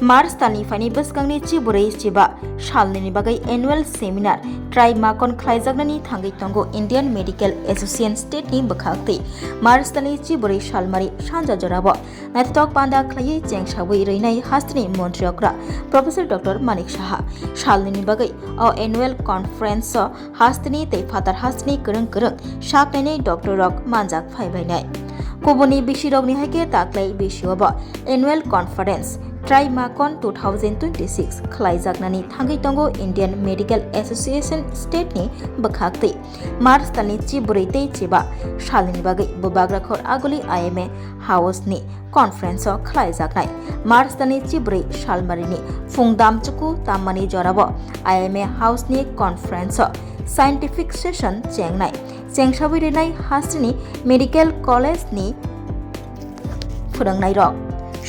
मार्च तालनिफ्रायनो बसगांनि चिबुरै Chiba सालनि बागै annual seminar try माकन ख्लाइजागनानि थांगै तंगो इंडियन मेडिकल एसोसिएशन स्टेटनि बखागति मार्च तालनि चिबुरै सालमारि सानजा जराबो नायथक पांदा ख्लायै चेंसाबै रैनाय हास्टनि मन्त्रियकरा प्रोफेसर डॉक्टर मानिक साहा सालनि बागै अ एनुअल कॉन्फ्रेंस हास्टनि तै फातार हास्टनि गोरों साकनायनै डॉक्टर रक मानजाक फायबायनाय कुबुनि बिसिरगनि हायके ताक्लाय बिसियोबो एनुअल कॉन्फ्रेंस ट्राइ माकन 2026 खलायजागनानि थांगै तंगो इंडियन मेडिकल एसोसिएशन स्टेटनि बखागति मार्च तालनि चिबुरै तै चिबा सालनि बागै बुबाग्राखर आगुलि आईएमए हाउसनि कॉन्फ्रेंस खलायजागनाय मार्च तालनि चिबुरै सालमारिनि फुंदामचुकु तामानि जराबो आईएमए हाउसनि कॉन्फ्रेंस साइंटिफिक सेशन चेंगनाय चेंसाबै रेनाय हास्टनि मेडिकल कॉलेजनि फोरोंनाय रक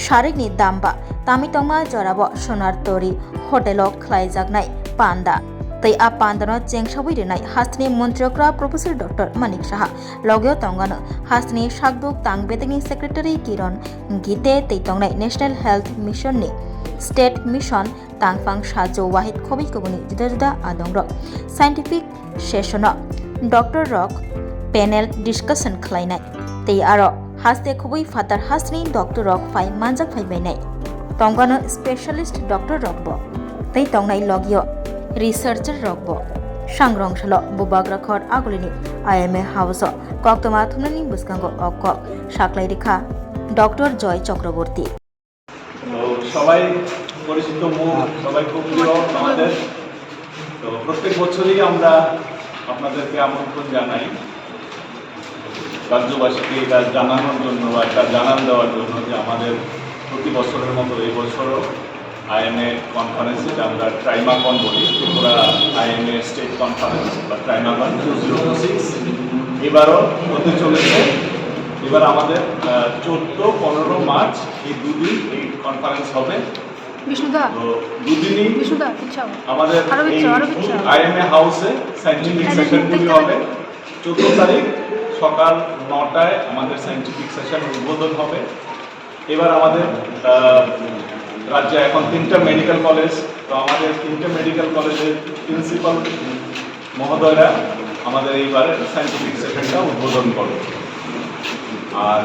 शारिकनि दामबा तामितंमा जराबो सोनारतोरी होटेल खलायजागनाय पांदा तै आ पांदानो चेंसाबै रेनाय हास्टनि मन्त्रियकरा प्रोफेसर डॉक्टर मानिक साहा लगेव तंगानो हास्टनि साकदुक तांगबेदनि सेक्रेटारि किरण गीते तै तंनाय नेशनल हेल्थ मिशननि स्टेट मिशन तांगफां साजो वाहिद खबि कबुनि जुदा जुदा आदंग साइंटिफिक सेशन डॉक्टर रक पैनल डिस्कशन खलायनाय तै आरो हास्ते खबै फातार हास्टनि डॉक्टर रक फाय मानजाक फायबायनाय तंगानो स्पेशलिस्ट डॉक्टर रकबो तै तंनाय लगियो रिसर्चर रकबो सांग्रंसल बुबाग्राखर आगुलिनि आईएमए हाउस कक्तमा थुमनानि बुसकांगो अक साकलाय रेखा डॉक्टर जय चक्रवर्ती সবাই পরিচিত মুখ সবাই খুব প্রিয় আমাদের তো প্রত্যেক বছরই আমরা আপনাদেরকে আমন্ত্রণ জানাই রাজ্যবাসীকে এটা জানানোর জন্য বা এটা জানান দেওয়ার জন্য যে আমাদের প্রতি বছরের মতো এই বছরও আইএমএ কনফারেন্স যেটা আমরা ট্রাইমাকন বলি ত্রিপুরা আইএমএ স্টেট কনফারেন্স বা ট্রাইমাকন 2026 এবারও হতে চলেছে। এবার আমাদের 14-15 মার্চ এই দুদিন এই কনফারেন্স হবে। তো দুদিনই আমাদের আইএমএ হাউসে সায়েন্টিফিক সেশনগুলি হবে। 14 তারিখ সকাল 9টায় আমাদের সায়েন্টিফিক সেশন উদ্বোধন হবে। এবার আমাদের রাজ্যে এখন 3টা মেডিকেল কলেজ, তো আমাদের 3টে মেডিকেল কলেজের প্রিন্সিপাল মহোদয়রা আমাদের এইবারের সায়েন্টিফিক সেশনটা উদ্বোধন করবে। আর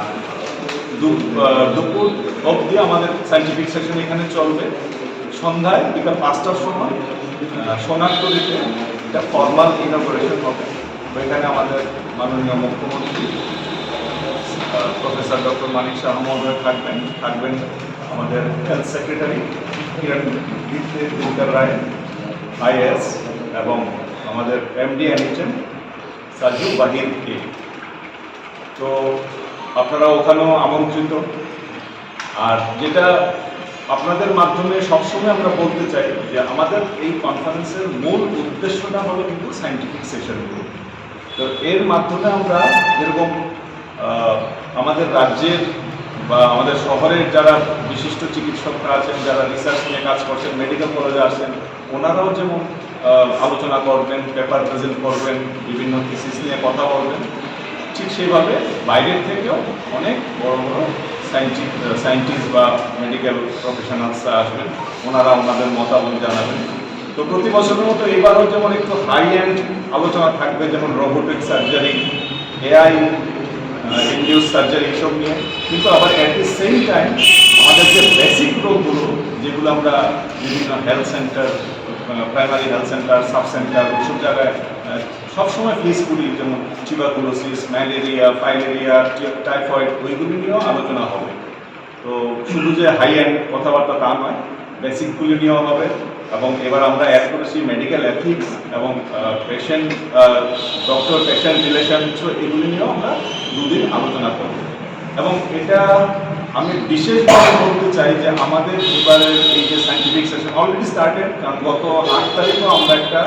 দুপুর অবধি আমাদের সায়েন্টিফিক সেশন এখানে চলবে। সন্ধ্যায় বিকাল 5টার সময় সোনারতলিতে এটা ফর্মাল ইনঅপারেশন হবে। এখানে আমাদের মাননীয় মুখ্যমন্ত্রী প্রফেসর ডক্টর মানিক শাহ মহোদয় থাকবেন আমাদের health secretary Kiran Dinkar Roy IAS এবং আমাদের এমডি এনএচএম সাজু বাহির কে। তো আপনারা ওখানেও আমন্ত্রিত। আর যেটা আপনাদের মাধ্যমে সবসময় আমরা বলতে চাই যে আমাদের এই কনফারেন্সের মূল উদ্দেশ্যটা হলো কিন্তু সায়েন্টিফিক সেশনগুলো। তো এর মাধ্যমে আমরা যেরকম আমাদের রাজ্যের বা আমাদের শহরের যারা বিশিষ্ট চিকিৎসকরা আছেন, যারা রিসার্চ নিয়ে কাজ করছেন, মেডিকেল কলেজে আসেন, ওনারাও যেমন আলোচনা করবেন, পেপার প্রেজেন্ট করবেন, বিভিন্ন থিসিস নিয়ে কথা বলবেন, ঠিক সেইভাবে বাইরের থেকেও অনেক বড় বড় সায়েন্টিস্ট বা মেডিকেল প্রফেশনালসরা আসবেন, ওনারা ওনাদের মতামত জানাবেন। তো প্রতি বছরের মতো এবারও যেমন একটু হাই এন্ড আলোচনা থাকবে, যেমন robotic surgery, AI induce surgery এইসব নিয়ে, কিন্তু আবার অ্যাট দি সেম টাইম আমাদের যে বেসিক রোগগুলো যেগুলো আমরা বিভিন্ন health centre, primary health centre, sub centre, ওইসব জায়গায় সবসময় ফেস করি, যেমন টিউবারকুলোসিস, ম্যালেরিয়া, ফাইলেরিয়া, টাইফয়েড, ওইগুলি নিয়েও আলোচনা হবে। তো শুধু যে হাই এন্ড কথাবার্তা তা নয়, বেসিকগুলি নিয়েও হবে। এবং এবার আমরা অ্যাড করেছি মেডিকেল এথিক্স এবং পেশেন্ট ডক্টর পেশেন্ট রিলেশন, এগুলি নিয়েও আমরা দুদিন আলোচনা করব। এবং এটা আমি বিশেষভাবে বলতে চাই যে আমাদের এবারের এই যে সায়েন্টিফিক সেশন অলরেডি স্টার্টেড, কারণ গত 8 তারিখও আমরা একটা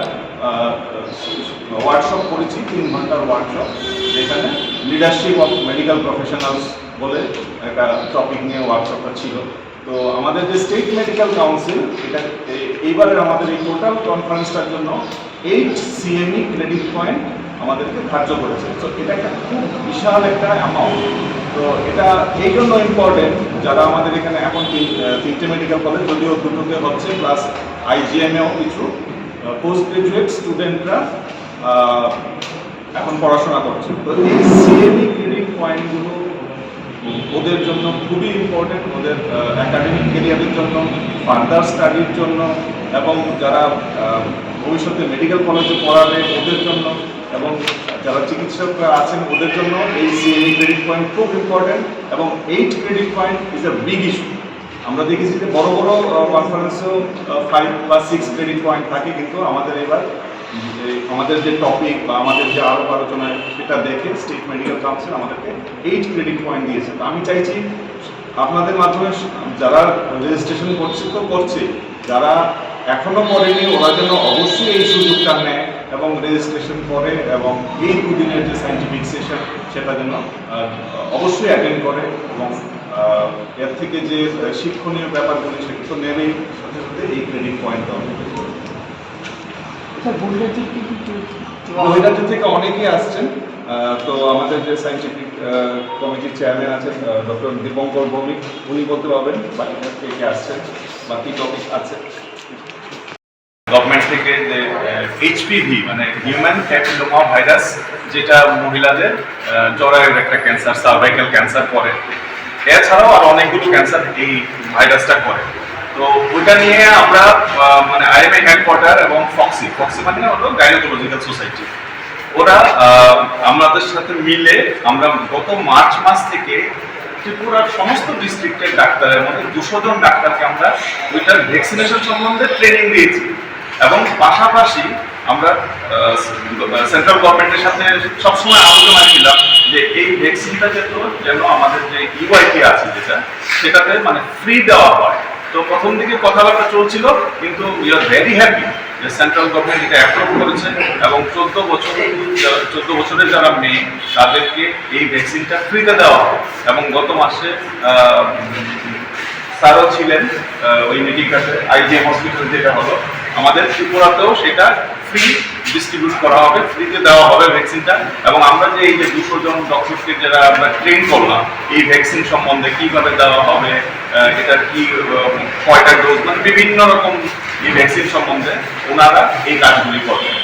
ওয়ার্কশপ করেছি, 3 ঘন্টার ওয়ার্কশপ, যেখানে লিডারশিপ অফ মেডিকেল প্রফেশনালস বলে একটা টপিক নিয়ে ওয়ার্কশপটা ছিল। তো আমাদের যে স্টেট মেডিকেল কাউন্সিল, এটা এইবারের আমাদের এই টোটাল কনফারেন্সটার জন্য 8 CME ক্রেডিট পয়েন্ট আমাদেরকে ধার্য করেছে। তো এটা একটা খুব বিশাল একটা অ্যামাউন্ট। তো এটা এই জন্য ইম্পর্টেন্ট, যারা আমাদের এখানে এখন তিনটে মেডিকেল কলেজ, যদিও দুটোতে হচ্ছে, প্লাস IGM-এও কিছু পোস্ট গ্রাজুয়েট স্টুডেন্টরা এখন পড়াশোনা করছে। তো এই CME ক্রেডিট পয়েন্টগুলো ওদের জন্য খুবই ইম্পর্টেন্ট, ওদের একাডেমিক ক্যারিয়ারের জন্য, ফার্দার স্টাডির জন্য, এবং যারা ভবিষ্যতে মেডিকেল কলেজে পড়াবে ওদের জন্য, এবং যারা চিকিৎসকরা আছেন ওদের জন্য এই CME ক্রেডিট পয়েন্ট খুব ইম্পর্টেন্ট। এবং 8 credit point is a big issue. আমরা দেখেছি যে বড় বড় কনফারেন্সেও 5 বা 6 ক্রেডিট পয়েন্ট থাকে, কিন্তু আমাদের এবার আমাদের যে টপিক বা আমাদের যে আরও আলোচনায় সেটা দেখে স্টেট মেডিকেল কাউন্সিল আমাদেরকে 8 ক্রেডিট পয়েন্ট দিয়েছে। তো আমি চাইছি আপনাদের মাধ্যমে যারা রেজিস্ট্রেশন করছে, যারা এখনো করেনি ওরা যেন অবশ্যই এই সুযোগটা নেয় এবং রেজিস্ট্রেশন করে, এবং এই দুদিনের যে সায়েন্টিফিক সেশন সেটা যেন অবশ্যই অ্যাটেন্ড করে, এবং এর থেকে যে শিক্ষণীয় ব্যাপারগুলি সেটা তো নেবেই, সাথে সাথে এই ক্রেডিট পয়েন্ট দেওয়া হবে। মহিলাদের থেকে অনেকেই আসছেন। তো আমাদের যে সায়েন্টিফিক কমিটির চেয়ারম্যান আছেন ডক্টর দীপঙ্কর ভৌমিক, উনি বলতে পারবেন বাকিটা কে কে আসছেন, বাকি টপিক আছে। গভর্নমেন্ট থেকে যে HPV মানে হিউম্যান প্যাপিলোমা ভাইরাস, যেটা মহিলাদের জরায়ুর একটা ক্যান্সার, সার্ভাইকাল ক্যান্সার করে, এছাড়াও আর অনেকগুলো ক্যান্সার এই ভাইরাসটা করে। তো ওইটা নিয়ে আমরা মানে IMA হেডকোয়ার্টার এবং ফক্সি মানে হলো গাইনোকোলজিক্যাল সোসাইটি, ওরা আমাদের সাথে মিলে আমরা গত মার্চ মাস থেকে ত্রিপুরার সমস্ত ডিস্ট্রিক্টের ডাক্তারের মধ্যে 200 জন ডাক্তারকে আমরা ওইটার ভ্যাকসিনেশন সম্বন্ধে ট্রেনিং দিয়েছি। এবং পাশাপাশি আমরা সেন্ট্রাল গভর্নমেন্টের সাথে সবসময় আলোচনায় ছিলাম যে এই ভ্যাকসিনটা যেন আমাদের যে EYP আছে সেটাতে মানে ফ্রি দেওয়া হয়। তো প্রথম দিকে কথাবার্তা চলছিল, কিন্তু উই আর ভেরি হ্যাপি যে সেন্ট্রাল গভর্নমেন্ট এটা অ্যাপ্রুভ করেছে, এবং 14 বছরের যারা মেয়ে তাদেরকে এই ভ্যাকসিনটা ফ্রিতে দেওয়া হয়। এবং গত মাসে স্যারও ছিলেন ওই মিটিংটাতে, IGM হসপিটাল যেটা হলো আমাদের ত্রিপুরাতেও সেটা ফ্রি ডিস্ট্রিবিউট করা হবে, ফ্রিতে দেওয়া হবে ভ্যাকসিনটা। এবং আমরা যে এই যে 200 জন ডক্টরকে যারা আমরা ট্রেন করলাম এই ভ্যাকসিন সম্বন্ধে, কীভাবে দেওয়া হবে, এটা কি কয়টা ডোজ, মানে বিভিন্ন রকম এই ভ্যাকসিন সম্বন্ধে ওনারা এই কাজগুলি করবেন।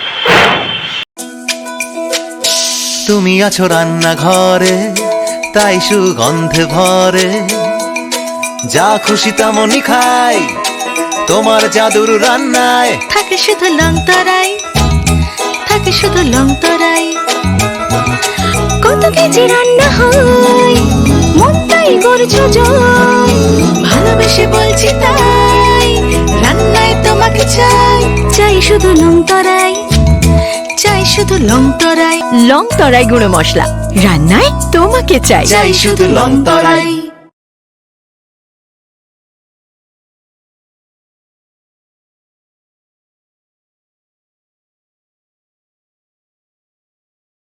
তুমি আছো রান্নাঘরে, তাই সুগন্ধে ভরে, যা খুশি তেমনই খাই তোমার জাদুর রান্নায়। থাকে শুধু লংতরাই, থাকে শুধু লংতরাই, কত কেজি রান্না হয় মনটাই গর্জে জয়, ভালোবেসে বলছি তাই রান্নায় তোমাকে চাই, চাই শুধু লংতরাই, চাই শুধু লংতরাই, লংতরাই গুঁড়ো মশলা রান্নায় তোমাকে চাই, চাই শুধু লংতরাই।